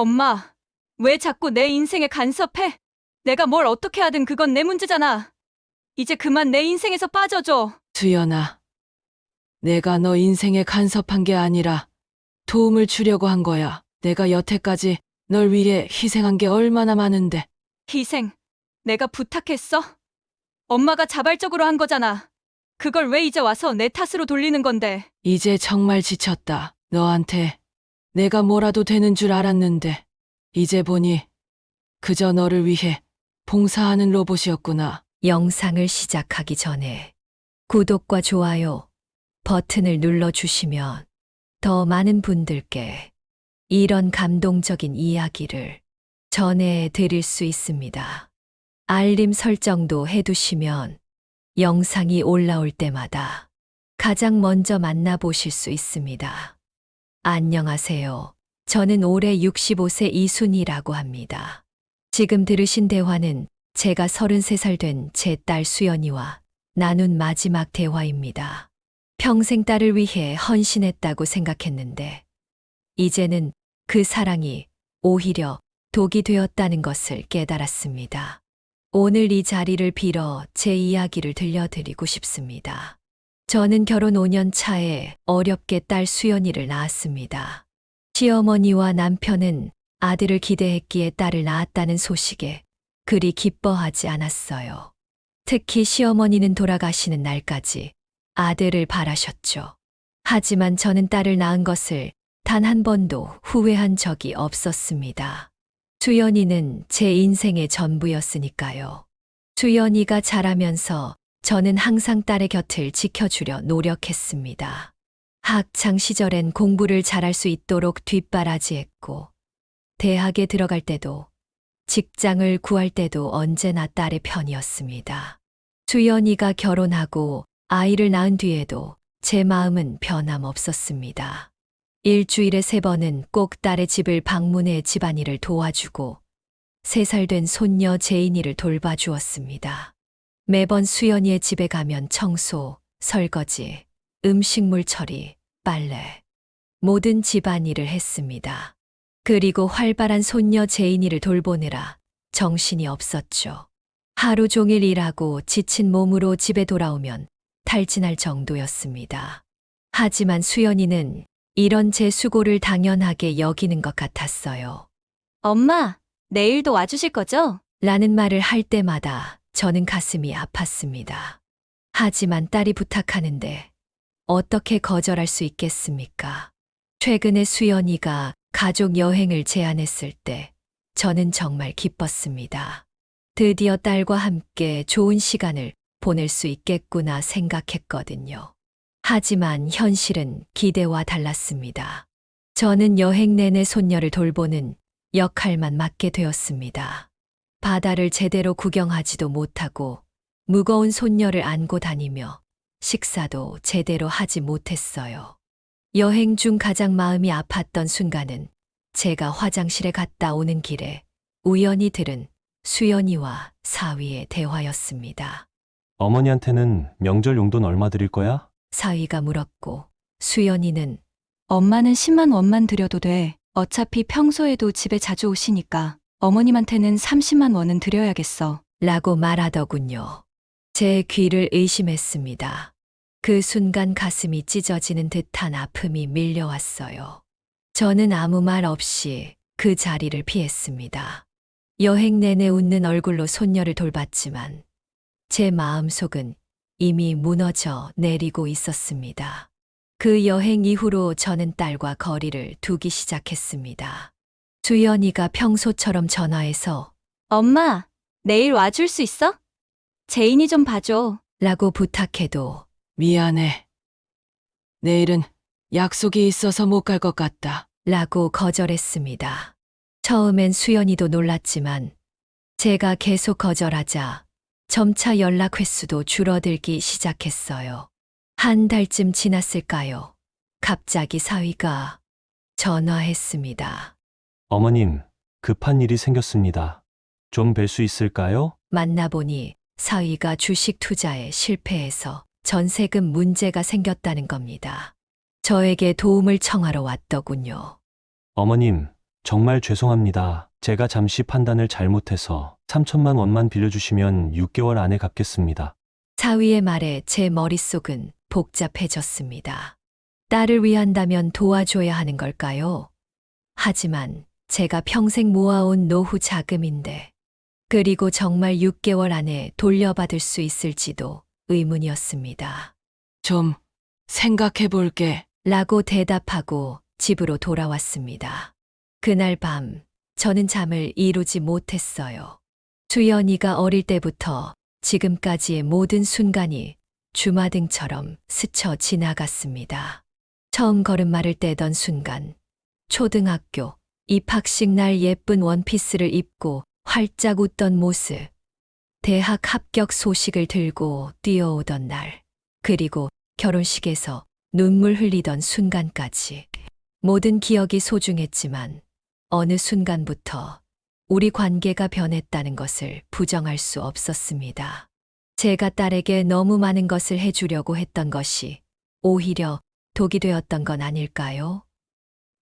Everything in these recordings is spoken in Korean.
엄마, 왜 자꾸 내 인생에 간섭해? 내가 뭘 어떻게 하든 그건 내 문제잖아. 이제 그만 내 인생에서 빠져줘. 수연아, 내가 너 인생에 간섭한 게 아니라 도움을 주려고 한 거야. 내가 여태까지 널 위해 희생한 게 얼마나 많은데. 희생, 내가 부탁했어? 엄마가 자발적으로 한 거잖아. 그걸 왜 이제 와서 내 탓으로 돌리는 건데. 이제 정말 지쳤다. 너한테 내가 뭐라도 되는 줄 알았는데 이제 보니 그저 너를 위해 봉사하는 로봇이었구나. 영상을 시작하기 전에 구독과 좋아요 버튼을 눌러주시면 더 많은 분들께 이런 감동적인 이야기를 전해드릴 수 있습니다. 알림 설정도 해두시면 영상이 올라올 때마다 가장 먼저 만나보실 수 있습니다. 안녕하세요. 저는 올해 65세 이순이라고 합니다. 지금 들으신 대화는 제가 33살 된 제 딸 수연이와 나눈 마지막 대화입니다. 평생 딸을 위해 헌신했다고 생각했는데, 이제는 그 사랑이 오히려 독이 되었다는 것을 깨달았습니다. 오늘 이 자리를 빌어 제 이야기를 들려드리고 싶습니다. 저는 결혼 5년 차에 어렵게 딸 수연이를 낳았습니다. 시어머니와 남편은 아들을 기대했기에 딸을 낳았다는 소식에 그리 기뻐하지 않았어요. 특히 시어머니는 돌아가시는 날까지 아들을 바라셨죠. 하지만 저는 딸을 낳은 것을 단 한 번도 후회한 적이 없었습니다. 수연이는 제 인생의 전부였으니까요. 수연이가 자라면서 저는 항상 딸의 곁을 지켜주려 노력했습니다. 학창 시절엔 공부를 잘할 수 있도록 뒷바라지했고, 대학에 들어갈 때도, 직장을 구할 때도 언제나 딸의 편이었습니다. 수연이가 결혼하고 아이를 낳은 뒤에도 제 마음은 변함없었습니다. 일주일에 3번은 꼭 딸의 집을 방문해 집안일을 도와주고 3살 된 손녀 제인이를 돌봐주었습니다. 매번 수연이의 집에 가면 청소, 설거지, 음식물 처리, 빨래, 모든 집안일을 했습니다. 그리고 활발한 손녀 제인이를 돌보느라 정신이 없었죠. 하루 종일 일하고 지친 몸으로 집에 돌아오면 탈진할 정도였습니다. 하지만 수연이는 이런 제 수고를 당연하게 여기는 것 같았어요. 엄마, 내일도 와주실 거죠? 라는 말을 할 때마다 저는 가슴이 아팠습니다. 하지만 딸이 부탁하는데 어떻게 거절할 수 있겠습니까? 최근에 수연이가 가족 여행을 제안했을 때 저는 정말 기뻤습니다. 드디어 딸과 함께 좋은 시간을 보낼 수 있겠구나 생각했거든요. 하지만 현실은 기대와 달랐습니다. 저는 여행 내내 손녀를 돌보는 역할만 맡게 되었습니다. 바다를 제대로 구경하지도 못하고 무거운 손녀를 안고 다니며 식사도 제대로 하지 못했어요. 여행 중 가장 마음이 아팠던 순간은 제가 화장실에 갔다 오는 길에 우연히 들은 수연이와 사위의 대화였습니다. 어머니한테는 명절 용돈 얼마 드릴 거야? 사위가 물었고 수연이는 엄마는 10만 원만 드려도 돼. 어차피 평소에도 집에 자주 오시니까 어머님한테는 30만 원은 드려야겠어. 라고 말하더군요. 제 귀를 의심했습니다. 그 순간 가슴이 찢어지는 듯한 아픔이 밀려왔어요. 저는 아무 말 없이 그 자리를 피했습니다. 여행 내내 웃는 얼굴로 손녀를 돌봤지만 제 마음속은 이미 무너져 내리고 있었습니다. 그 여행 이후로 저는 딸과 거리를 두기 시작했습니다. 수연이가 평소처럼 전화해서 엄마, 내일 와줄 수 있어? 제인이 좀 봐줘. 라고 부탁해도 미안해. 내일은 약속이 있어서 못 갈 것 같다. 라고 거절했습니다. 처음엔 수연이도 놀랐지만 제가 계속 거절하자 점차 연락 횟수도 줄어들기 시작했어요. 한 달쯤 지났을까요? 갑자기 사위가 전화했습니다. 어머님, 급한 일이 생겼습니다. 좀 뵐 수 있을까요? 만나보니 사위가 주식 투자에 실패해서 전세금 문제가 생겼다는 겁니다. 저에게 도움을 청하러 왔더군요. 어머님, 정말 죄송합니다. 제가 잠시 판단을 잘못해서 3천만 원만 빌려주시면 6개월 안에 갚겠습니다. 사위의 말에 제 머릿속은 복잡해졌습니다. 딸을 위한다면 도와줘야 하는 걸까요? 하지만 제가 평생 모아온 노후 자금인데, 그리고 정말 6개월 안에 돌려받을 수 있을지도 의문이었습니다. 좀 생각해 볼게. 라고 대답하고 집으로 돌아왔습니다. 그날 밤 저는 잠을 이루지 못했어요. 수연이가 어릴 때부터 지금까지의 모든 순간이 주마등처럼 스쳐 지나갔습니다. 처음 걸음마를 떼던 순간, 초등학교 입학식 날 예쁜 원피스를 입고 활짝 웃던 모습, 대학 합격 소식을 들고 뛰어오던 날, 그리고 결혼식에서 눈물 흘리던 순간까지 모든 기억이 소중했지만 어느 순간부터 우리 관계가 변했다는 것을 부정할 수 없었습니다. 제가 딸에게 너무 많은 것을 해주려고 했던 것이 오히려 독이 되었던 건 아닐까요?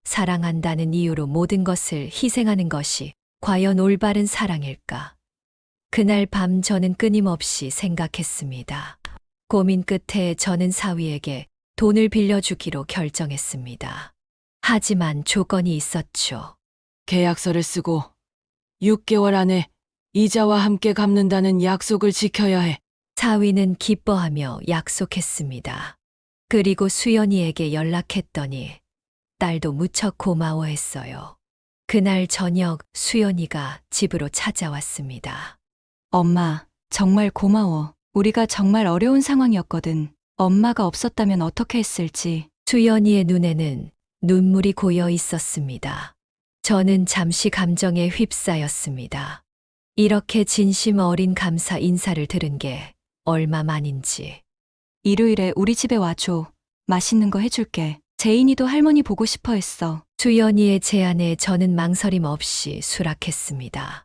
사랑한다는 이유로 모든 것을 희생하는 것이 과연 올바른 사랑일까? 그날 밤 저는 끊임없이 생각했습니다. 고민 끝에 저는 사위에게 돈을 빌려주기로 결정했습니다. 하지만 조건이 있었죠. 계약서를 쓰고 6개월 안에 이자와 함께 갚는다는 약속을 지켜야 해. 사위는 기뻐하며 약속했습니다. 그리고 수연이에게 연락했더니 딸도 무척 고마워했어요. 그날 저녁 수연이가 집으로 찾아왔습니다. 엄마, 정말 고마워. 우리가 정말 어려운 상황이었거든. 엄마가 없었다면 어떻게 했을지. 수연이의 눈에는 눈물이 고여 있었습니다. 저는 잠시 감정에 휩싸였습니다. 이렇게 진심 어린 감사 인사를 들은 게 얼마만인지. 일요일에 우리 집에 와줘. 맛있는 거 해줄게. 제인이도 할머니 보고 싶어 했어. 수연이의 제안에 저는 망설임 없이 수락했습니다.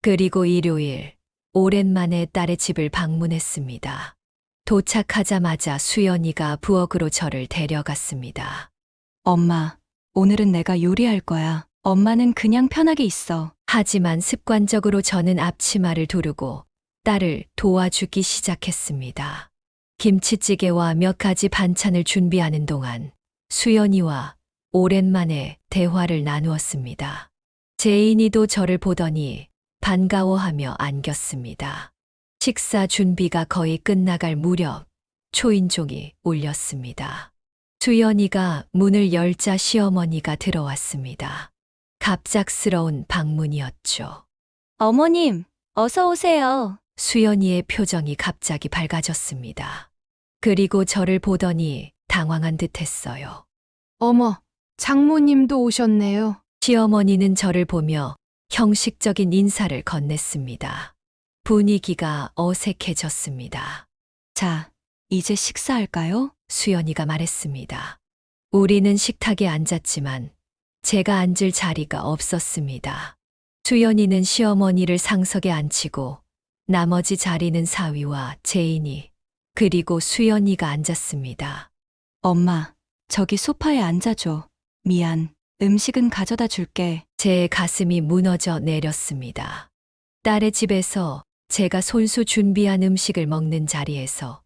그리고 일요일, 오랜만에 딸의 집을 방문했습니다. 도착하자마자 수연이가 부엌으로 저를 데려갔습니다. 엄마, 오늘은 내가 요리할 거야. 엄마는 그냥 편하게 있어. 하지만 습관적으로 저는 앞치마를 두르고 딸을 도와주기 시작했습니다. 김치찌개와 몇 가지 반찬을 준비하는 동안 수연이와 오랜만에 대화를 나누었습니다. 제인이도 저를 보더니 반가워하며 안겼습니다. 식사 준비가 거의 끝나갈 무렵 초인종이 울렸습니다. 수연이가 문을 열자 시어머니가 들어왔습니다. 갑작스러운 방문이었죠. 어머님, 어서 오세요. 수연이의 표정이 갑자기 밝아졌습니다. 그리고 저를 보더니 당황한 듯 했어요. 어머, 장모님도 오셨네요. 시어머니는 저를 보며 형식적인 인사를 건넸습니다. 분위기가 어색해졌습니다. 자, 이제 식사할까요? 수연이가 말했습니다. 우리는 식탁에 앉았지만 제가 앉을 자리가 없었습니다. 수연이는 시어머니를 상석에 앉히고 나머지 자리는 사위와 제인이 그리고 수연이가 앉았습니다. 엄마, 저기 소파에 앉아줘. 미안. 음식은 가져다 줄게. 제 가슴이 무너져 내렸습니다. 딸의 집에서 제가 손수 준비한 음식을 먹는 자리에서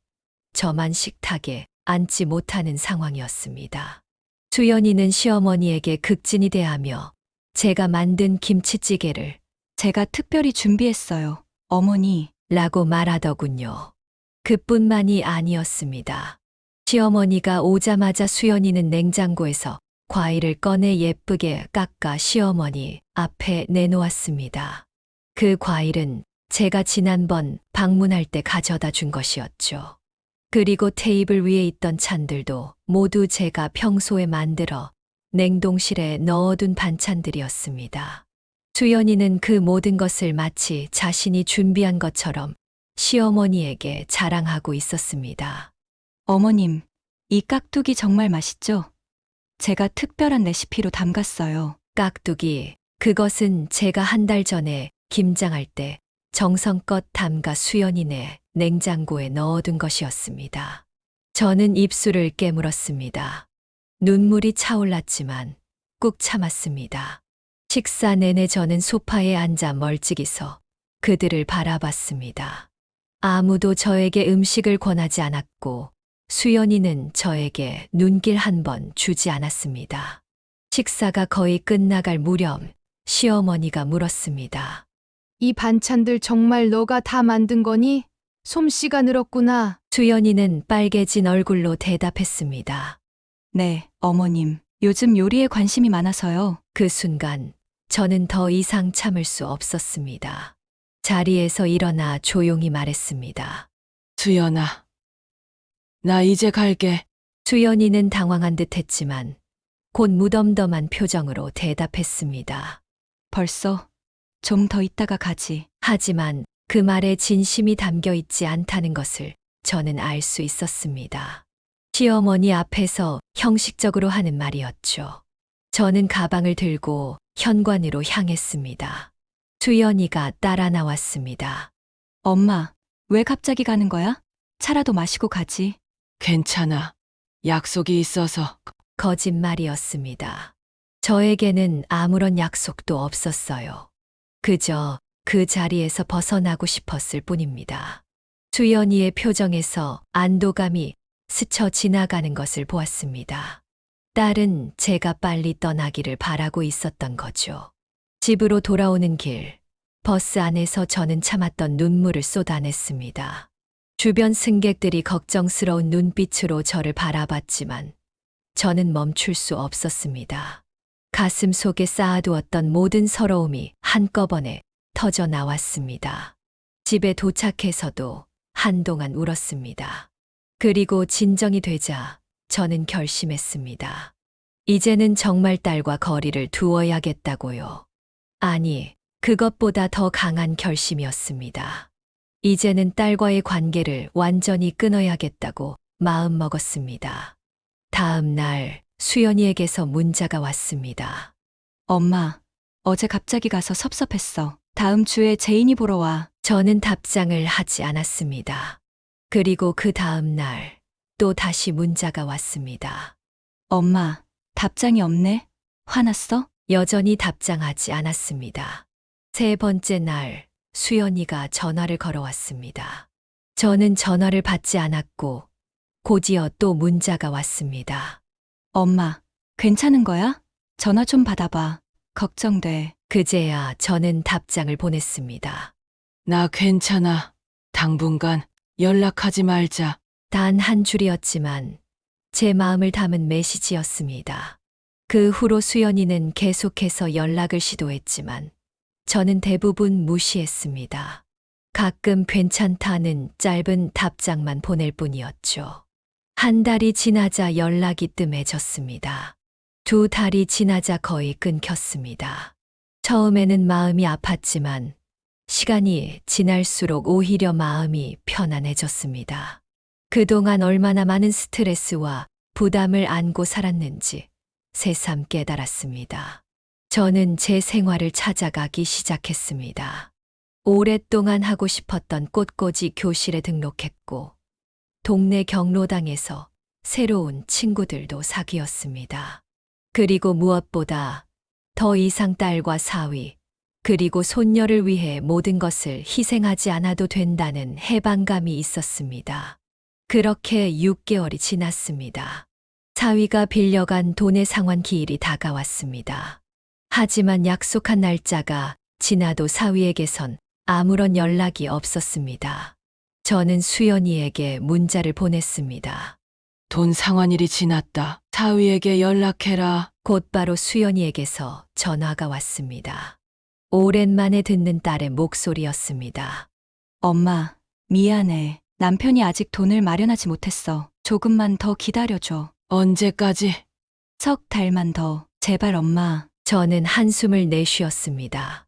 저만 식탁에 앉지 못하는 상황이었습니다. 수연이는 시어머니에게 극진히 대하며 제가 만든 김치찌개를 제가 특별히 준비했어요. 어머니, 라고 말하더군요. 그뿐만이 아니었습니다. 시어머니가 오자마자 수연이는 냉장고에서 과일을 꺼내 예쁘게 깎아 시어머니 앞에 내놓았습니다. 그 과일은 제가 지난번 방문할 때 가져다 준 것이었죠. 그리고 테이블 위에 있던 찬들도 모두 제가 평소에 만들어 냉동실에 넣어둔 반찬들이었습니다. 수연이는 그 모든 것을 마치 자신이 준비한 것처럼 시어머니에게 자랑하고 있었습니다. 어머님, 이 깍두기 정말 맛있죠? 제가 특별한 레시피로 담갔어요. 깍두기, 그것은 제가 한 달 전에 김장할 때 정성껏 담가 수연이네 냉장고에 넣어둔 것이었습니다. 저는 입술을 깨물었습니다. 눈물이 차올랐지만 꾹 참았습니다. 식사 내내 저는 소파에 앉아 멀찍이 서 그들을 바라봤습니다. 아무도 저에게 음식을 권하지 않았고 수연이는 저에게 눈길 한 번 주지 않았습니다. 식사가 거의 끝나갈 무렵 시어머니가 물었습니다. 이 반찬들 정말 너가 다 만든 거니? 솜씨가 늘었구나. 수연이는 빨개진 얼굴로 대답했습니다. 네, 어머님. 요즘 요리에 관심이 많아서요. 그 순간 저는 더 이상 참을 수 없었습니다. 자리에서 일어나 조용히 말했습니다. 수연아, 나 이제 갈게. 수연이는 당황한 듯 했지만 곧 무덤덤한 표정으로 대답했습니다. 벌써 좀 더 있다가 가지. 하지만 그 말에 진심이 담겨 있지 않다는 것을 저는 알 수 있었습니다. 시어머니 앞에서 형식적으로 하는 말이었죠. 저는 가방을 들고 현관으로 향했습니다. 수연이가 따라 나왔습니다. 엄마, 왜 갑자기 가는 거야? 차라도 마시고 가지. 괜찮아. 약속이 있어서. 거짓말이었습니다. 저에게는 아무런 약속도 없었어요. 그저 그 자리에서 벗어나고 싶었을 뿐입니다. 수연이의 표정에서 안도감이 스쳐 지나가는 것을 보았습니다. 딸은 제가 빨리 떠나기를 바라고 있었던 거죠. 집으로 돌아오는 길, 버스 안에서 저는 참았던 눈물을 쏟아냈습니다. 주변 승객들이 걱정스러운 눈빛으로 저를 바라봤지만 저는 멈출 수 없었습니다. 가슴 속에 쌓아두었던 모든 서러움이 한꺼번에 터져 나왔습니다. 집에 도착해서도 한동안 울었습니다. 그리고 진정이 되자 저는 결심했습니다. 이제는 정말 딸과 거리를 두어야겠다고요. 아니, 그것보다 더 강한 결심이었습니다. 이제는 딸과의 관계를 완전히 끊어야겠다고 마음먹었습니다. 다음 날 수연이에게서 문자가 왔습니다. 엄마, 어제 갑자기 가서 섭섭했어. 다음 주에 제인이 보러 와. 저는 답장을 하지 않았습니다. 그리고 그 다음 날 또 다시 문자가 왔습니다. 엄마, 답장이 없네? 화났어? 여전히 답장하지 않았습니다. 세 번째 날 수연이가 전화를 걸어왔습니다. 저는 전화를 받지 않았고 곧이어 또 문자가 왔습니다. 엄마, 괜찮은 거야? 전화 좀 받아봐. 걱정돼. 그제야 저는 답장을 보냈습니다. 나 괜찮아. 당분간 연락하지 말자. 단 한 줄이었지만 제 마음을 담은 메시지였습니다. 그 후로 수연이는 계속해서 연락을 시도했지만 저는 대부분 무시했습니다. 가끔 괜찮다는 짧은 답장만 보낼 뿐이었죠. 한 달이 지나자 연락이 뜸해졌습니다. 두 달이 지나자 거의 끊겼습니다. 처음에는 마음이 아팠지만 시간이 지날수록 오히려 마음이 편안해졌습니다. 그동안 얼마나 많은 스트레스와 부담을 안고 살았는지 새삼 깨달았습니다. 저는 제 생활을 찾아가기 시작했습니다. 오랫동안 하고 싶었던 꽃꽂이 교실에 등록했고 동네 경로당에서 새로운 친구들도 사귀었습니다. 그리고 무엇보다 더 이상 딸과 사위, 그리고 손녀를 위해 모든 것을 희생하지 않아도 된다는 해방감이 있었습니다. 그렇게 6개월이 지났습니다. 사위가 빌려간 돈의 상환 기일이 다가왔습니다. 하지만 약속한 날짜가 지나도 사위에게선 아무런 연락이 없었습니다. 저는 수연이에게 문자를 보냈습니다. 돈 상환일이 지났다. 사위에게 연락해라. 곧바로 수연이에게서 전화가 왔습니다. 오랜만에 듣는 딸의 목소리였습니다. 엄마, 미안해. 남편이 아직 돈을 마련하지 못했어. 조금만 더 기다려줘. 언제까지? 석 달만 더. 제발 엄마. 저는 한숨을 내쉬었습니다.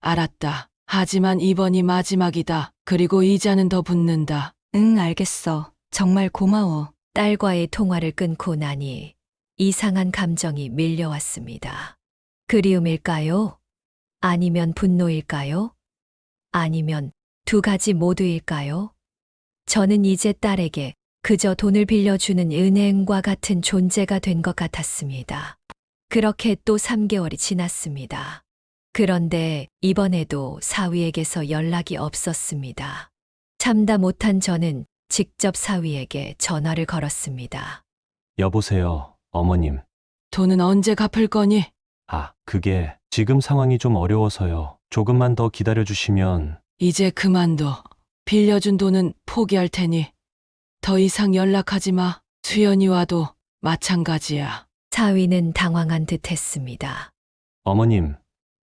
알았다. 하지만 이번이 마지막이다. 그리고 이자는 더 붙는다. 응, 알겠어. 정말 고마워. 딸과의 통화를 끊고 나니 이상한 감정이 밀려왔습니다. 그리움일까요? 아니면 분노일까요? 아니면 두 가지 모두일까요? 저는 이제 딸에게 그저 돈을 빌려주는 은행과 같은 존재가 된 것 같았습니다. 그렇게 또 3개월이 지났습니다. 그런데 이번에도 사위에게서 연락이 없었습니다. 참다 못한 저는 직접 사위에게 전화를 걸었습니다. 여보세요, 어머님. 돈은 언제 갚을 거니? 아, 그게 지금 상황이 좀 어려워서요. 조금만 더 기다려주시면. 이제 그만둬. 빌려준 돈은 포기할 테니 더 이상 연락하지 마. 수연이와도 마찬가지야. 사위는 당황한 듯 했습니다. 어머님,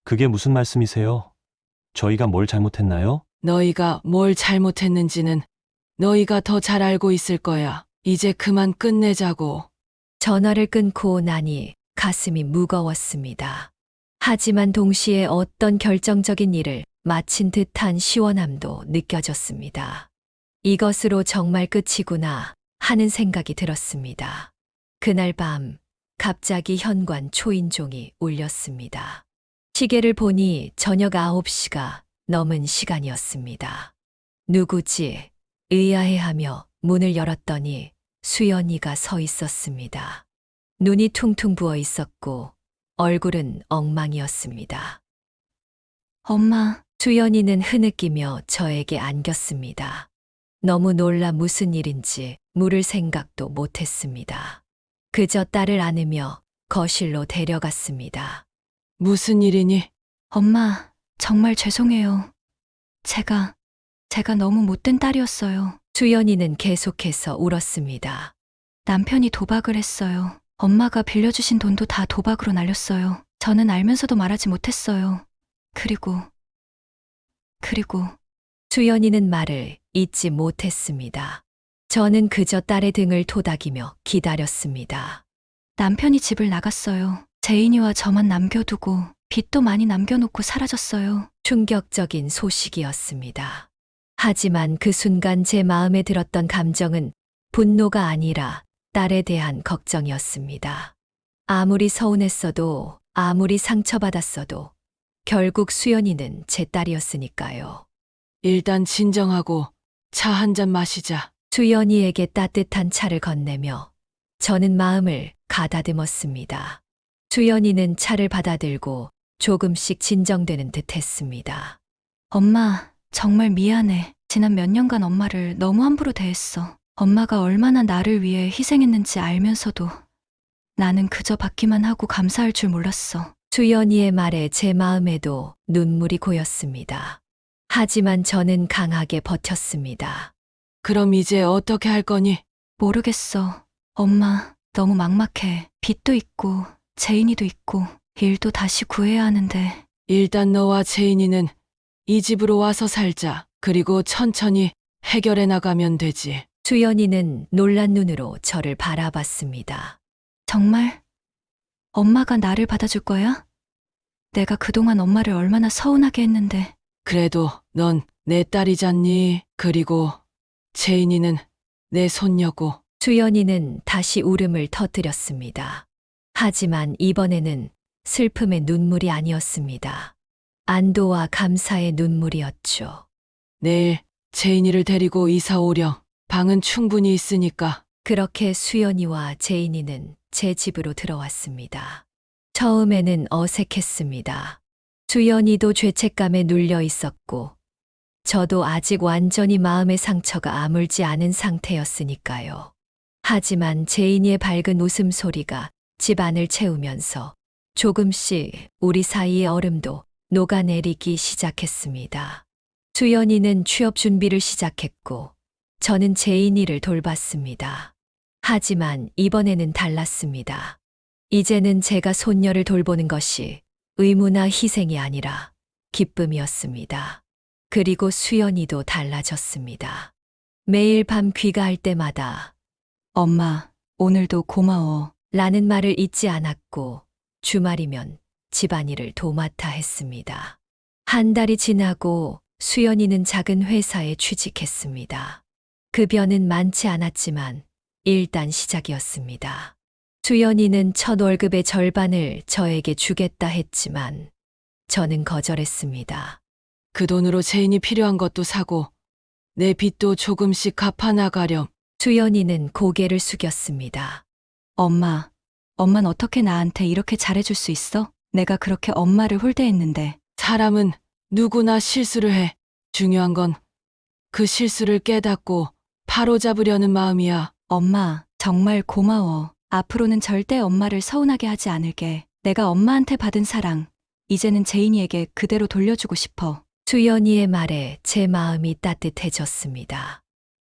그게 무슨 말씀이세요? 저희가 뭘 잘못했나요? 너희가 뭘 잘못했는지는 너희가 더 잘 알고 있을 거야. 이제 그만 끝내자고. 전화를 끊고 나니 가슴이 무거웠습니다. 하지만 동시에 어떤 결정적인 일을 마친 듯한 시원함도 느껴졌습니다. 이것으로 정말 끝이구나 하는 생각이 들었습니다. 그날 밤 갑자기 현관 초인종이 울렸습니다. 시계를 보니 저녁 9시가 넘은 시간이었습니다. 누구지? 의아해하며 문을 열었더니 수연이가 서 있었습니다. 눈이 퉁퉁 부어 있었고 얼굴은 엉망이었습니다. 엄마, 수연이는 흐느끼며 저에게 안겼습니다. 너무 놀라 무슨 일인지 물을 생각도 못했습니다. 그저 딸을 안으며 거실로 데려갔습니다. 무슨 일이니? 엄마, 정말 죄송해요. 제가 너무 못된 딸이었어요. 수연이는 계속해서 울었습니다. 남편이 도박을 했어요. 엄마가 빌려주신 돈도 다 도박으로 날렸어요. 저는 알면서도 말하지 못했어요. 그리고 수연이는 말을 잇지 못했습니다. 저는 그저 딸의 등을 토닥이며 기다렸습니다. 남편이 집을 나갔어요. 제인이와 저만 남겨두고 빚도 많이 남겨놓고 사라졌어요. 충격적인 소식이었습니다. 하지만 그 순간 제 마음에 들었던 감정은 분노가 아니라 딸에 대한 걱정이었습니다. 아무리 서운했어도 아무리 상처받았어도 결국 수연이는 제 딸이었으니까요. 일단 진정하고 차 한 잔 마시자. 수연이에게 따뜻한 차를 건네며 저는 마음을 가다듬었습니다. 수연이는 차를 받아들고 조금씩 진정되는 듯 했습니다. 엄마, 정말 미안해. 지난 몇 년간 엄마를 너무 함부로 대했어. 엄마가 얼마나 나를 위해 희생했는지 알면서도 나는 그저 받기만 하고 감사할 줄 몰랐어. 수연이의 말에 제 마음에도 눈물이 고였습니다. 하지만 저는 강하게 버텼습니다. 그럼 이제 어떻게 할 거니? 모르겠어. 엄마, 너무 막막해. 빚도 있고 제인이도 있고 일도 다시 구해야 하는데. 일단 너와 제인이는 이 집으로 와서 살자. 그리고 천천히 해결해 나가면 되지. 수연이는 놀란 눈으로 저를 바라봤습니다. 정말? 엄마가 나를 받아줄 거야? 내가 그동안 엄마를 얼마나 서운하게 했는데. 그래도 넌 내 딸이잖니. 그리고 제인이는 내 손녀고. 수연이는 다시 울음을 터뜨렸습니다. 하지만 이번에는 슬픔의 눈물이 아니었습니다. 안도와 감사의 눈물이었죠. 내일 제인이를 데리고 이사 오렴. 방은 충분히 있으니까. 그렇게 수연이와 제인이는 제 집으로 들어왔습니다. 처음에는 어색했습니다. 수연이도 죄책감에 눌려 있었고, 저도 아직 완전히 마음의 상처가 아물지 않은 상태였으니까요. 하지만 제인이의 밝은 웃음소리가 집안을 채우면서 조금씩 우리 사이의 얼음도 녹아내리기 시작했습니다. 수연이는 취업 준비를 시작했고, 저는 제인이를 돌봤습니다. 하지만 이번에는 달랐습니다. 이제는 제가 손녀를 돌보는 것이 의무나 희생이 아니라 기쁨이었습니다. 그리고 수연이도 달라졌습니다. 매일 밤 귀가할 때마다 엄마, 오늘도 고마워. 라는 말을 잊지 않았고 주말이면 집안일을 도맡아 했습니다. 한 달이 지나고 수연이는 작은 회사에 취직했습니다. 급여는 많지 않았지만 일단 시작이었습니다. 수연이는 첫 월급의 절반을 저에게 주겠다 했지만 저는 거절했습니다. 그 돈으로 제인이 필요한 것도 사고 내 빚도 조금씩 갚아나가렴. 수연이는 고개를 숙였습니다. 엄마, 엄만 어떻게 나한테 이렇게 잘해줄 수 있어? 내가 그렇게 엄마를 홀대했는데. 사람은 누구나 실수를 해. 중요한 건 그 실수를 깨닫고 바로잡으려는 마음이야. 엄마, 정말 고마워. 앞으로는 절대 엄마를 서운하게 하지 않을게. 내가 엄마한테 받은 사랑, 이제는 제인이에게 그대로 돌려주고 싶어. 수연이의 말에 제 마음이 따뜻해졌습니다.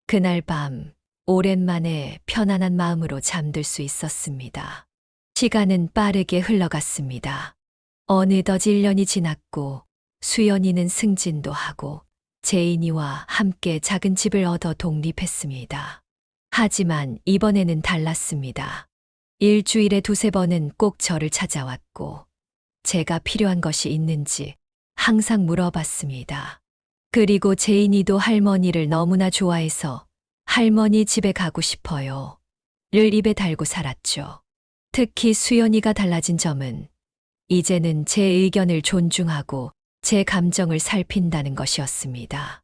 그날 밤 오랜만에 편안한 마음으로 잠들 수 있었습니다. 시간은 빠르게 흘러갔습니다. 어느덧 1년이 지났고 수연이는 승진도 하고 제인이와 함께 작은 집을 얻어 독립했습니다. 하지만 이번에는 달랐습니다. 일주일에 2~3번은 꼭 저를 찾아왔고 제가 필요한 것이 있는지 항상 물어봤습니다. 그리고 제인이도 할머니를 너무나 좋아해서 할머니 집에 가고 싶어요. 를 입에 달고 살았죠. 특히 수연이가 달라진 점은 이제는 제 의견을 존중하고 제 감정을 살핀다는 것이었습니다.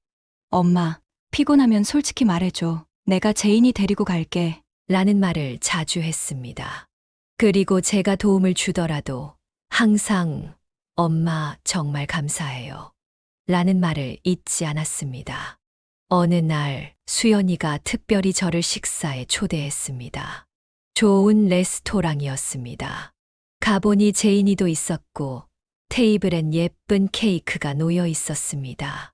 엄마, 피곤하면 솔직히 말해줘. 내가 제인이 데리고 갈게. 라는 말을 자주 했습니다. 그리고 제가 도움을 주더라도 항상 엄마 정말 감사해요. 라는 말을 잊지 않았습니다. 어느 날 수연이가 특별히 저를 식사에 초대했습니다. 좋은 레스토랑이었습니다. 가보니 제인이도 있었고 테이블엔 예쁜 케이크가 놓여 있었습니다.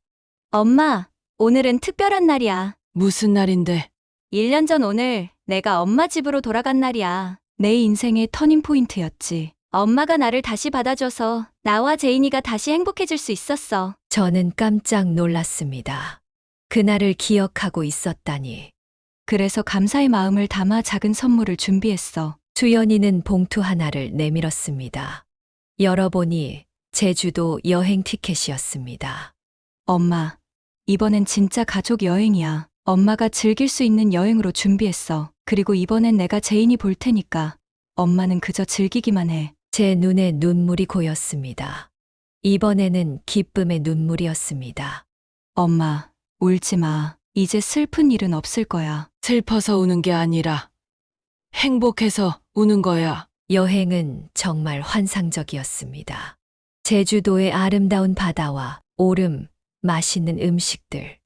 엄마, 오늘은 특별한 날이야. 무슨 날인데? 1년 전 오늘 내가 엄마 집으로 돌아간 날이야. 내 인생의 터닝포인트였지. 엄마가 나를 다시 받아줘서 나와 제인이가 다시 행복해질 수 있었어. 저는 깜짝 놀랐습니다. 그날을 기억하고 있었다니. 그래서 감사의 마음을 담아 작은 선물을 준비했어. 수연이는 봉투 하나를 내밀었습니다. 열어보니 제주도 여행 티켓이었습니다. 엄마, 이번엔 진짜 가족 여행이야. 엄마가 즐길 수 있는 여행으로 준비했어. 그리고 이번엔 내가 제인이 볼 테니까 엄마는 그저 즐기기만 해. 제 눈에 눈물이 고였습니다. 이번에는 기쁨의 눈물이었습니다. 엄마, 울지 마. 이제 슬픈 일은 없을 거야. 슬퍼서 우는 게 아니라 행복해서 우는 거야. 여행은 정말 환상적이었습니다. 제주도의 아름다운 바다와 오름, 맛있는 음식들,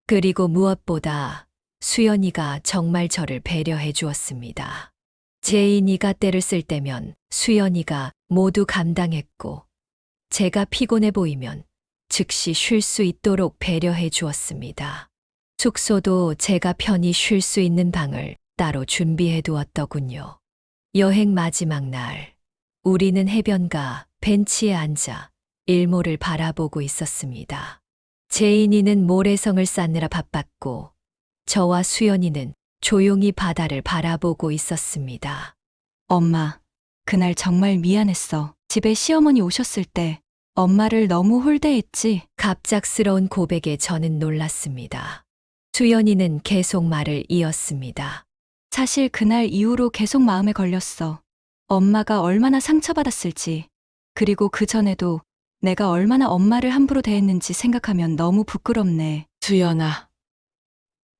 그리고 무엇보다 수연이가 정말 저를 배려해 주었습니다. 제인이가 때를 쓸 때면 수연이가 모두 감당했고, 제가 피곤해 보이면 즉시 쉴 수 있도록 배려해 주었습니다. 숙소도 제가 편히 쉴 수 있는 방을 따로 준비해 두었더군요. 여행 마지막 날, 우리는 해변가 벤치에 앉아 일몰을 바라보고 있었습니다. 제인이는 모래성을 쌓느라 바빴고, 저와 수연이는 조용히 바다를 바라보고 있었습니다. 엄마, 그날 정말 미안했어. 집에 시어머니 오셨을 때 엄마를 너무 홀대했지. 갑작스러운 고백에 저는 놀랐습니다. 수연이는 계속 말을 이었습니다. 사실 그날 이후로 계속 마음에 걸렸어. 엄마가 얼마나 상처받았을지, 그리고 그 전에도 내가 얼마나 엄마를 함부로 대했는지 생각하면 너무 부끄럽네. 수연아,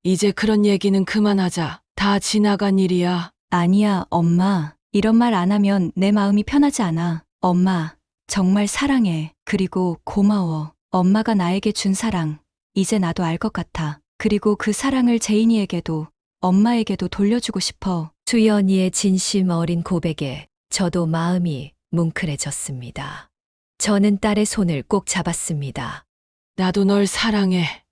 이제 그런 얘기는 그만하자. 다 지나간 일이야. 아니야, 엄마. 이런 말 안 하면 내 마음이 편하지 않아. 엄마, 정말 사랑해. 그리고 고마워. 엄마가 나에게 준 사랑, 이제 나도 알 것 같아. 그리고 그 사랑을 제인이에게도, 엄마에게도 돌려주고 싶어. 수연이의 진심 어린 고백에 저도 마음이 뭉클해졌습니다. 저는 딸의 손을 꼭 잡았습니다. 나도 널 사랑해.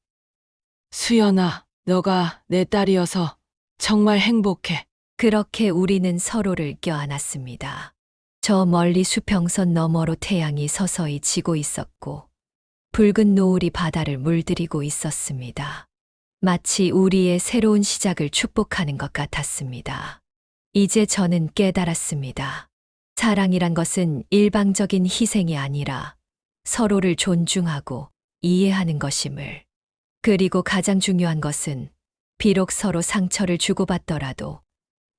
수연아, 너가 내 딸이어서 정말 행복해. 그렇게 우리는 서로를 껴안았습니다. 저 멀리 수평선 너머로 태양이 서서히 지고 있었고, 붉은 노을이 바다를 물들이고 있었습니다. 마치 우리의 새로운 시작을 축복하는 것 같았습니다. 이제 저는 깨달았습니다. 사랑이란 것은 일방적인 희생이 아니라 서로를 존중하고 이해하는 것임을. 그리고 가장 중요한 것은 비록 서로 상처를 주고받더라도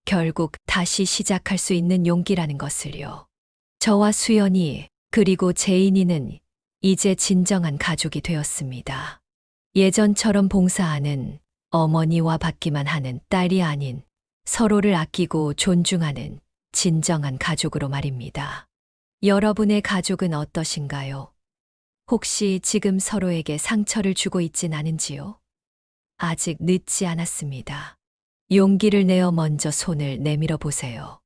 결국 다시 시작할 수 있는 용기라는 것을요. 저와 수연이 그리고 제인이는 이제 진정한 가족이 되었습니다. 예전처럼 봉사하는, 어머니와 받기만 하는 딸이 아닌 서로를 아끼고 존중하는 진정한 가족으로 말입니다. 여러분의 가족은 어떠신가요? 혹시 지금 서로에게 상처를 주고 있진 않은지요? 아직 늦지 않았습니다. 용기를 내어 먼저 손을 내밀어 보세요.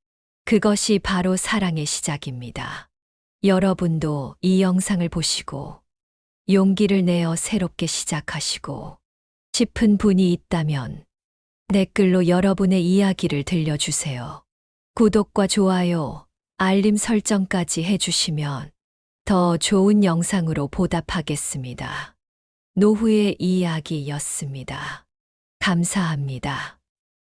그것이 바로 사랑의 시작입니다. 여러분도 이 영상을 보시고 용기를 내어 새롭게 시작하시고 싶은 분이 있다면 댓글로 여러분의 이야기를 들려주세요. 구독과 좋아요, 알림 설정까지 해주시면 더 좋은 영상으로 보답하겠습니다. 노후의 이야기였습니다. 감사합니다.